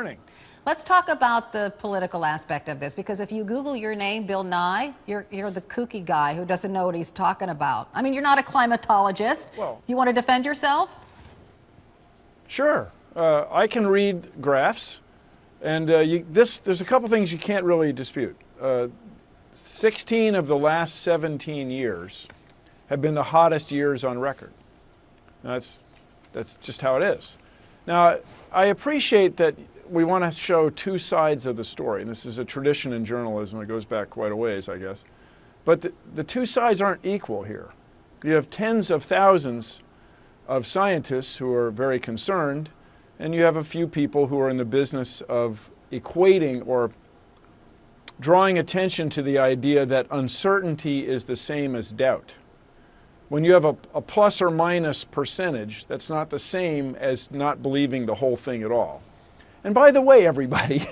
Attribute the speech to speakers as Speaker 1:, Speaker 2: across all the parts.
Speaker 1: Morning.
Speaker 2: Let's talk about the political aspect of this, because if you Google your name, Bill Nye, you're the kooky guy who doesn't know what he's talking about. I mean, you're not a climatologist.
Speaker 1: Well,
Speaker 2: you want to defend yourself?
Speaker 1: Sure. I can read graphs, and there's a couple things you can't really dispute. 16 of the last 17 years have been the hottest years on record. That's just how it is. Now, I appreciate that we want to show two sides of the story, and this is a tradition in journalism that goes back quite a ways, I guess. But the two sides aren't equal here. You have tens of thousands of scientists who are very concerned, and you have a few people who are in the business of equating or drawing attention to the idea that uncertainty is the same as doubt. When you have a plus or minus percentage, that's not the same as not believing the whole thing at all. And by the way, everybody,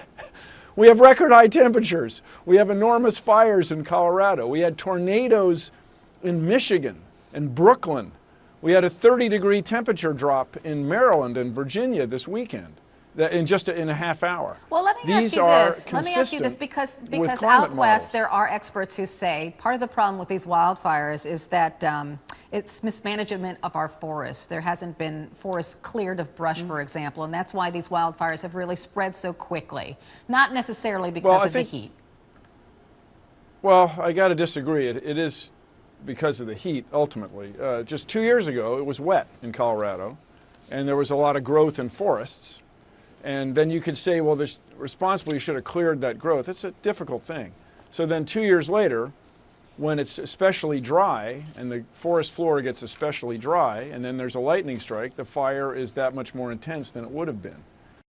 Speaker 1: we have record high temperatures. We have enormous fires in Colorado. We had tornadoes in Michigan and Brooklyn. We had a 30-degree temperature drop in Maryland and Virginia this weekend, in just in a half hour.
Speaker 2: Well, let me ask you this, because out west there are experts who say part of the problem with these wildfires is that it's mismanagement of our forests. There hasn't been forests cleared of brush, for example, and that's why these wildfires have really spread so quickly. Not necessarily because of the heat.
Speaker 1: Well, I got to disagree. It is because of the heat, ultimately. Just 2 years ago, it was wet in Colorado, and there was a lot of growth in forests. And then you could say, well, this responsibly should have cleared that growth. It's a difficult thing. So then 2 years later, when it's especially dry and the forest floor gets especially dry, and then there's a lightning strike, the fire is that much more intense than it would have been.